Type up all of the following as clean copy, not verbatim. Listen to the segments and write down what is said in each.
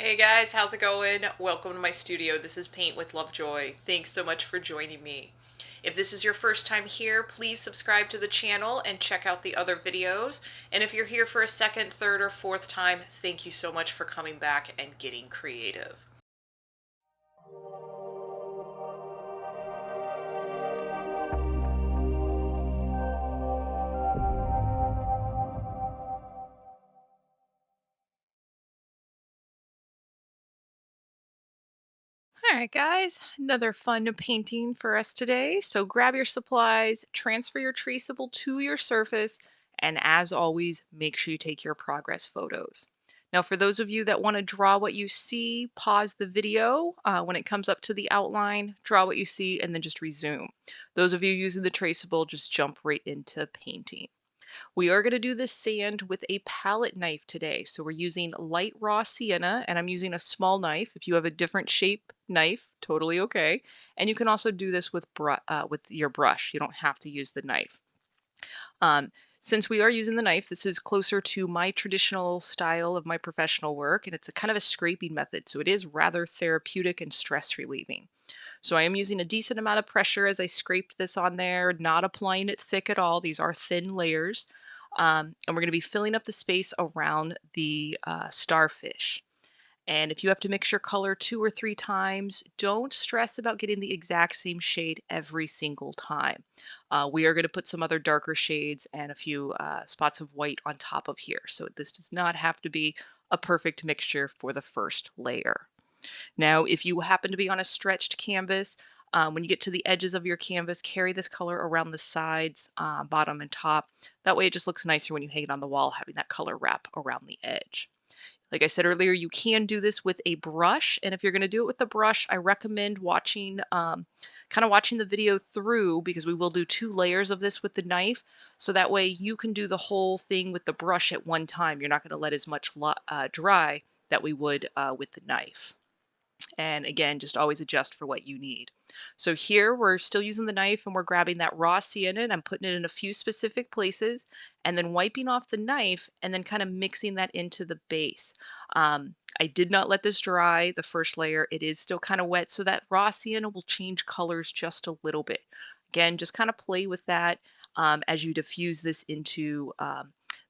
Hey guys, how's it going? Welcome to my studio. This is Paint with Lovejoy. Thanks so much for joining me. If this is your first time here, please subscribe to the channel and check out the other videos. And if you're here for a second, third, or fourth time, thank you so much for coming back and getting creative. All right, guys, another fun painting for us today. So grab your supplies, transfer your traceable to your surface, and as always, make sure you take your progress photos. Now, for those of you that want to draw what you see, pause the video. When it comes up to the outline, draw what you see, and then just resume. Those of you using the traceable, just jump right into painting. We are going to do this sand with a palette knife today. So we're using light raw sienna, and I'm using a small knife. If you have a different shape knife, totally okay. And you can also do this with your brush. You don't have to use the knife. Um, since we are using the knife, this is closer to my traditional style of my professional work, and it's a kind of a scraping method. So it is rather therapeutic and stress relieving. So I am using a decent amount of pressure as I scraped this on there, not applying it thick at all. These are thin layers. And we're going to be filling up the space around the starfish. And if you have to mix your color 2 or 3 times, don't stress about getting the exact same shade every single time. We are going to put some other darker shades and a few spots of white on top of here. So this does not have to be a perfect mixture for the first layer. Now, if you happen to be on a stretched canvas, when you get to the edges of your canvas, carry this color around the sides, bottom and top. That way it just looks nicer when you hang it on the wall, having that color wrap around the edge. Like I said earlier, you can do this with a brush. And if you're going to do it with the brush, I recommend watching, kind of watching the video through, because we will do 2 layers of this with the knife. So that way you can do the whole thing with the brush at one time. You're not going to let as much dry that we would with the knife. And again, just always adjust for what you need. So here we're still using the knife and we're grabbing that raw sienna and I'm putting it in a few specific places and then wiping off the knife and then kind of mixing that into the base. I did not let this dry, the first layer. It is still kind of wet, so that raw sienna will change colors just a little bit. Again, just kind of play with that as you diffuse this into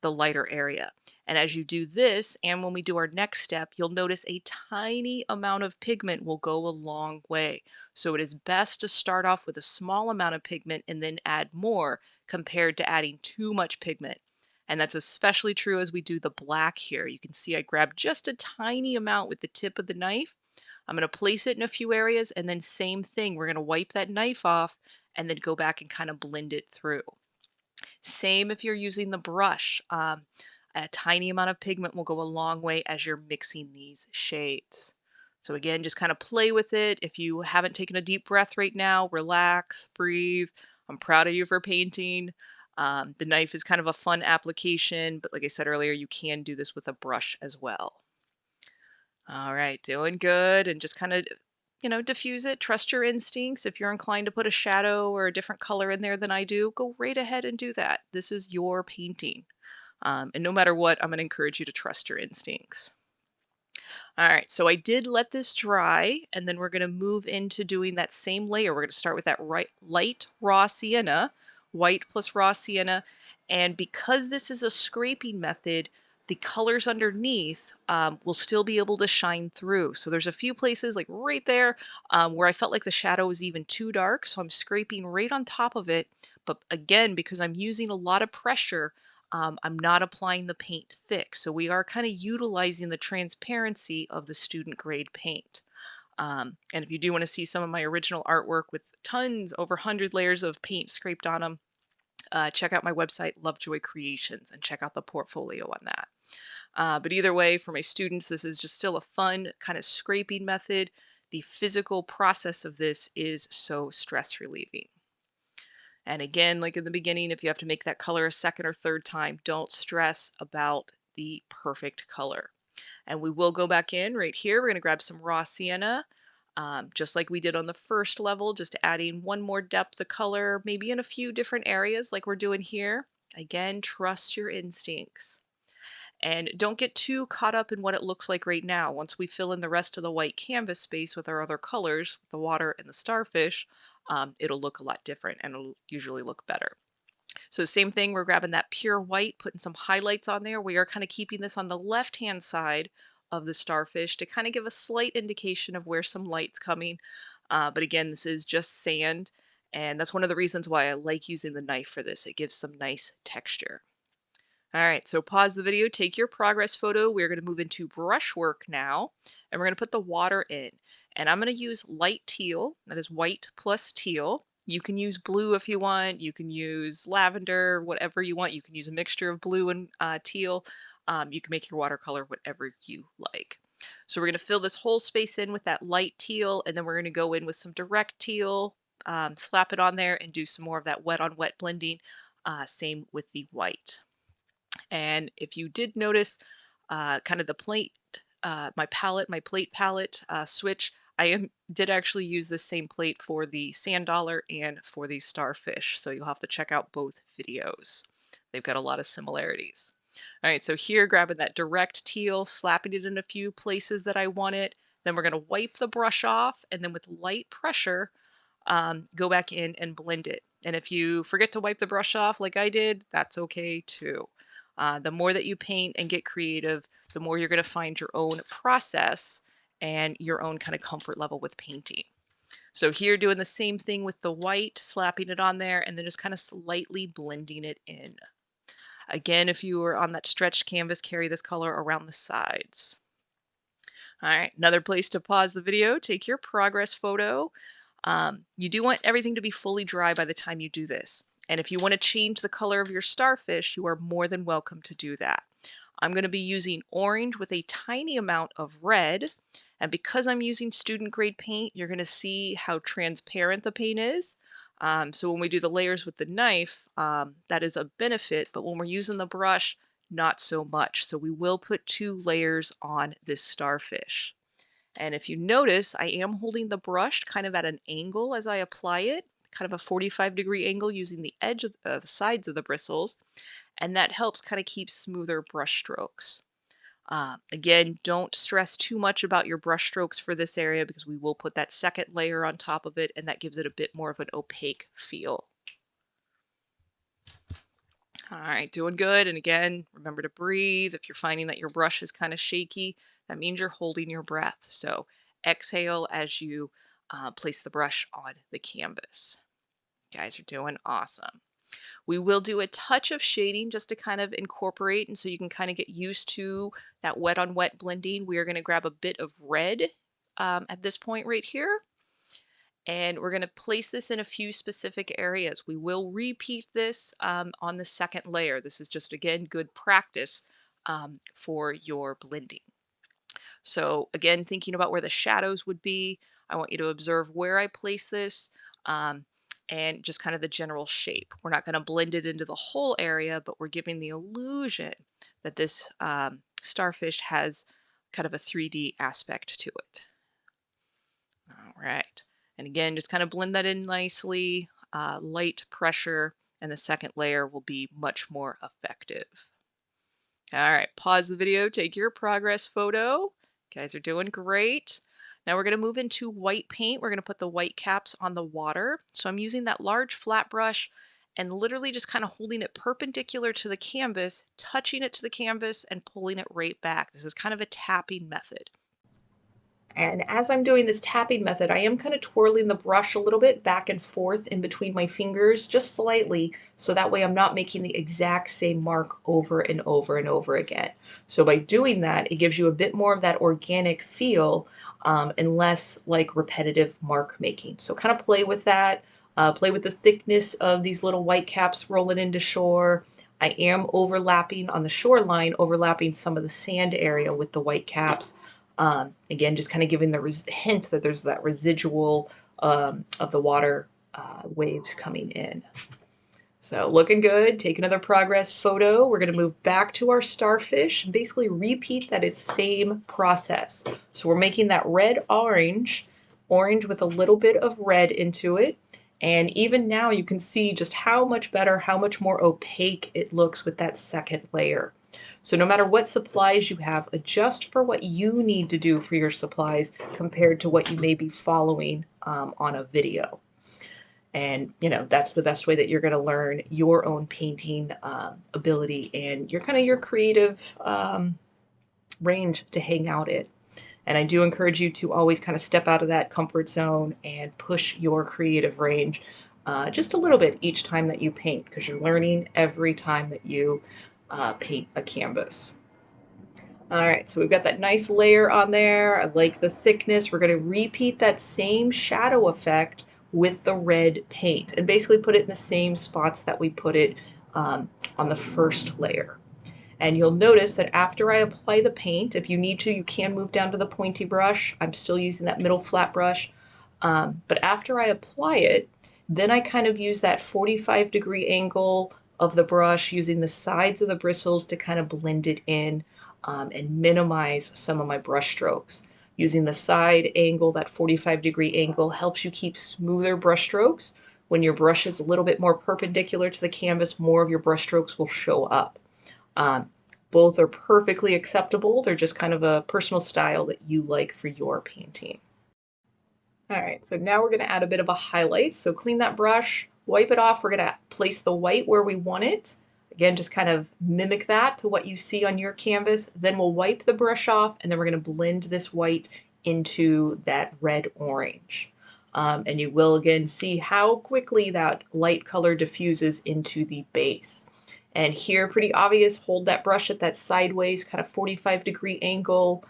the lighter area. And as you do this, and when we do our next step, you'll notice a tiny amount of pigment will go a long way. So it is best to start off with a small amount of pigment and then add more compared to adding too much pigment. And that's especially true as we do the black here. You can see I grabbed just a tiny amount with the tip of the knife. I'm going to place it in a few areas and then same thing. We're going to wipe that knife off and then go back and kind of blend it through. Same if you're using the brush. A tiny amount of pigment will go a long way as you're mixing these shades. So again, just kind of play with it. If you haven't taken a deep breath right now, relax, breathe. I'm proud of you for painting. The knife is kind of a fun application, but like I said earlier, you can do this with a brush as well. All right, doing good. And just kind of, diffuse it. Trust your instincts. If you're inclined to put a shadow or a different color in there than I do, go right ahead and do that. This is your painting. And no matter what, I'm going to encourage you to trust your instincts. All right, so I did let this dry, and then we're going to move into doing that same layer. We're going to start with that light raw sienna, white plus raw sienna. And because this is a scraping method, the colors underneath will still be able to shine through. So there's a few places like right there where I felt like the shadow was even too dark. So I'm scraping right on top of it. But again, because I'm using a lot of pressure, I'm not applying the paint thick. So we are kind of utilizing the transparency of the student grade paint. And if you do want to see some of my original artwork with tons, over 100 layers of paint scraped on them, check out my website, Lovejoy Creations, and check out the portfolio on that. But either way, for my students, this is just still a fun kind of scraping method. The physical process of this is so stress relieving. And again, like in the beginning, if you have to make that color a second or third time, don't stress about the perfect color. And we will go back in right here. We're going to grab some raw sienna, just like we did on the first level, just adding one more depth of color, maybe in a few different areas like we're doing here. Again, trust your instincts. And don't get too caught up in what it looks like right now. Once we fill in the rest of the white canvas space with our other colors, the water and the starfish, it'll look a lot different and it'll usually look better. So same thing, we're grabbing that pure white, putting some highlights on there. We are kind of keeping this on the left-hand side of the starfish to kind of give a slight indication of where some light's coming. But again, this is just sand, and that's one of the reasons why I like using the knife for this. It gives some nice texture. All right, so pause the video, take your progress photo. We're going to move into brushwork now, and we're going to put the water in. And I'm going to use light teal, that is white plus teal. You can use blue if you want. You can use lavender, whatever you want. You can use a mixture of blue and teal. You can make your watercolor whatever you like. So we're going to fill this whole space in with that light teal, and then we're going to go in with some direct teal, slap it on there, and do some more of that wet on wet blending. Same with the white. And if you did notice kind of the plate, my plate palette switch, did actually use the same plate for the sand dollar and for the starfish. So you'll have to check out both videos. They've got a lot of similarities. All right, so here grabbing that direct teal, slapping it in a few places that I want it. Then we're going to wipe the brush off, and then with light pressure, go back in and blend it. And if you forget to wipe the brush off like I did, that's okay too. The more that you paint and get creative, the more you're going to find your own process and your own kind of comfort level with painting. So here doing the same thing with the white, slapping it on there, and then just kind of slightly blending it in. Again, if you are on that stretched canvas, carry this color around the sides. All right, another place to pause the video, take your progress photo. You do want everything to be fully dry by the time you do this. And if you want to change the color of your starfish, you are more than welcome to do that. I'm going to be using orange with a tiny amount of red. And because I'm using student grade paint, you're going to see how transparent the paint is. So when we do the layers with the knife, that is a benefit, but when we're using the brush, not so much. So we will put 2 layers on this starfish. And if you notice, I am holding the brush kind of at an angle as I apply it, kind of a 45-degree angle using the edge of the sides of the bristles, and that helps kind of keep smoother brush strokes. Again, don't stress too much about your brush strokes for this area because we will put that second layer on top of it, and that gives it a bit more of an opaque feel. All right, doing good. And again, remember to breathe. If you're finding that your brush is kind of shaky, that means you're holding your breath. So exhale as you place the brush on the canvas. You guys are doing awesome. We will do a touch of shading just to kind of incorporate, and so you can kind of get used to that wet on wet blending. We are going to grab a bit of red at this point right here. And we're going to place this in a few specific areas. We will repeat this on the second layer. This is just, again, good practice for your blending. So again, thinking about where the shadows would be, I want you to observe where I place this and just kind of the general shape. We're not going to blend it into the whole area, but we're giving the illusion that this starfish has kind of a 3D aspect to it. All right. And again, just kind of blend that in nicely, light pressure, and the second layer will be much more effective. All right, pause the video, take your progress photo. You guys are doing great. Now we're going to move into white paint. We're going to put the white caps on the water. So I'm using that large flat brush and literally just kind of holding it perpendicular to the canvas, touching it to the canvas, and pulling it right back. This is kind of a tapping method. And as I'm doing this tapping method, I am kind of twirling the brush a little bit back and forth in between my fingers, just slightly, so that way I'm not making the exact same mark over and over and over again. So by doing that, it gives you a bit more of that organic feel and less like repetitive mark making. So kind of play with that, play with the thickness of these little white caps rolling into shore. I am overlapping on the shoreline, overlapping some of the sand area with the white caps. Again, just kind of giving the hint that there's that residual of the water waves coming in. So looking good. Take another progress photo. We're going to move back to our starfish and basically repeat that same process. So we're making that red-orange, orange with a little bit of red into it. And even now you can see just how much better, how much more opaque it looks with that second layer. So no matter what supplies you have, adjust for what you need to do for your supplies compared to what you may be following on a video. And that's the best way that you're going to learn your own painting ability and your creative range to hang out in. And I do encourage you to always kind of step out of that comfort zone and push your creative range just a little bit each time that you paint, because you're learning every time that you paint a canvas. All right, so we've got that nice layer on there. I like the thickness. We're going to repeat that same shadow effect with the red paint and basically put it in the same spots that we put it on the first layer. And you'll notice that after I apply the paint, if you need to, you can move down to the pointy brush. I'm still using that middle flat brush. But after I apply it, then I kind of use that 45-degree angle of the brush, using the sides of the bristles to kind of blend it in and minimize some of my brush strokes. Using the side angle, that 45-degree angle, helps you keep smoother brush strokes. When your brush is a little bit more perpendicular to the canvas, more of your brush strokes will show up. Both are perfectly acceptable. They're just kind of a personal style that you like for your painting. All right, so now we're going to add a bit of a highlight. So clean that brush, wipe it off. We're going to place the white where we want it. Again, just kind of mimic that to what you see on your canvas. Then we'll wipe the brush off, and then we're going to blend this white into that red orange. And you will again see how quickly that light color diffuses into the base. And here, pretty obvious, hold that brush at that sideways kind of 45-degree angle.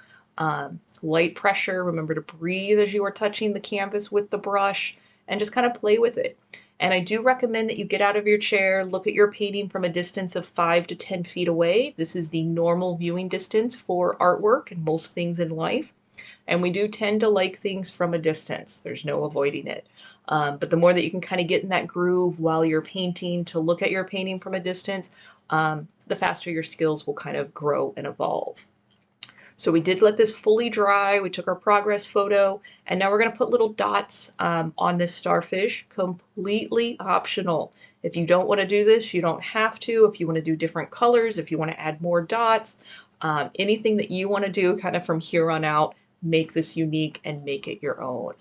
Light pressure. Remember to breathe as you are touching the canvas with the brush, and just kind of play with it. And I do recommend that you get out of your chair, look at your painting from a distance of 5 to 10 feet away. This is the normal viewing distance for artwork and most things in life. And we do tend to like things from a distance. There's no avoiding it. But the more that you can kind of get in that groove while you're painting, to look at your painting from a distance, the faster your skills will kind of grow and evolve. So we did let this fully dry. We took our progress photo, and now we're going to put little dots on this starfish, completely optional. If you don't want to do this, you don't have to. If you want to do different colors, if you want to add more dots, anything that you want to do kind of from here on out, make this unique and make it your own.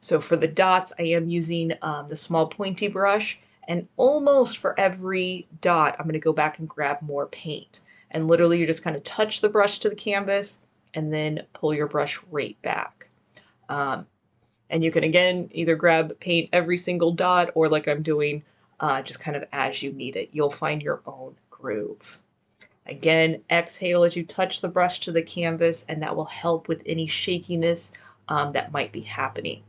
So for the dots, I am using the small pointy brush, and almost for every dot, I'm going to go back and grab more paint. And literally you just kind of touch the brush to the canvas and then pull your brush right back. And you can again either grab paint every single dot, or like I'm doing, just kind of as you need it. You'll find your own groove. Again, exhale as you touch the brush to the canvas, and that will help with any shakiness that might be happening.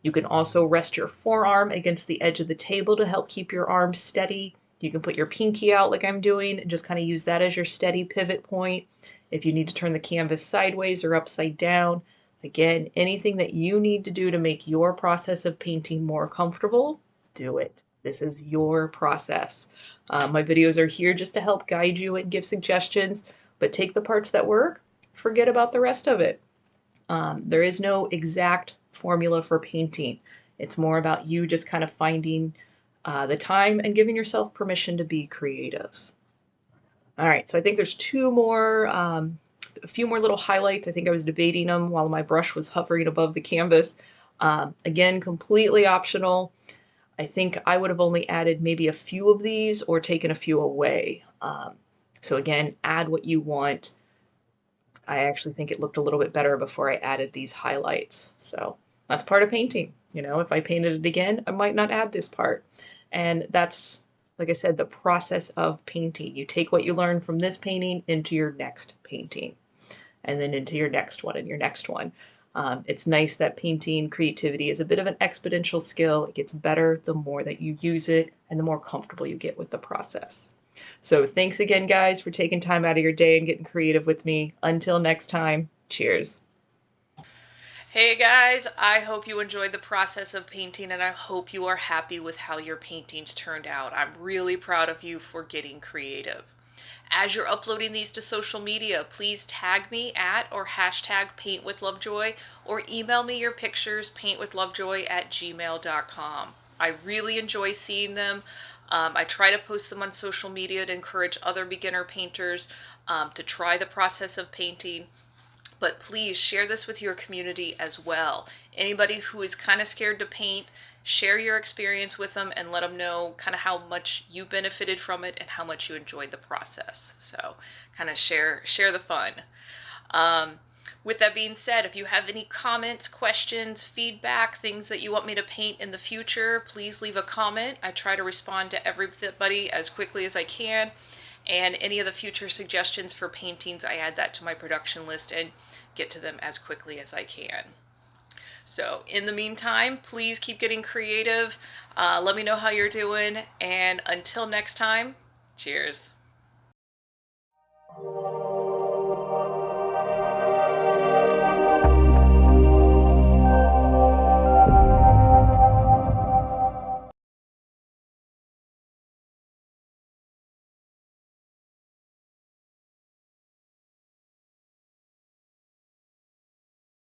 You can also rest your forearm against the edge of the table to help keep your arm steady. You can put your pinky out like I'm doing and just kind of use that as your steady pivot point. If you need to turn the canvas sideways or upside down, again, anything that you need to do to make your process of painting more comfortable, do it. This is your process. My videos are here just to help guide you and give suggestions, but take the parts that work, forget about the rest of it. There is no exact formula for painting. It's more about you just kind of finding the time and giving yourself permission to be creative. All right, so I think there's a few more little highlights. I think I was debating them while my brush was hovering above the canvas. Again, completely optional. I think I would have only added maybe a few of these or taken a few away. So again, add what you want. I actually think it looked a little bit better before I added these highlights. So that's part of painting. If I painted it again, I might not add this part. And that's, like I said, the process of painting. You take what you learn from this painting into your next painting, and then into your next one and your next one. It's nice that painting creativity is a bit of an exponential skill. It gets better the more that you use it and the more comfortable you get with the process. So thanks again, guys, for taking time out of your day and getting creative with me. Until next time, cheers. Hey guys, I hope you enjoyed the process of painting, and I hope you are happy with how your paintings turned out. I'm really proud of you for getting creative. As you're uploading these to social media, please tag me at or hashtag paintwithlovejoy, or email me your pictures, paintwithlovejoy@gmail.com. I really enjoy seeing them. I try to post them on social media to encourage other beginner painters to try the process of painting. But please share this with your community as well. Anybody who is kind of scared to paint, share your experience with them and let them know kind of how much you benefited from it and how much you enjoyed the process. So kind of share the fun. With that being said, if you have any comments, questions, feedback, things that you want me to paint in the future, please leave a comment. I try to respond to everybody as quickly as I can. And any of the future suggestions for paintings, I add that to my production list and get to them as quickly as I can. So in the meantime, please keep getting creative. Let me know how you're doing. And until next time, cheers.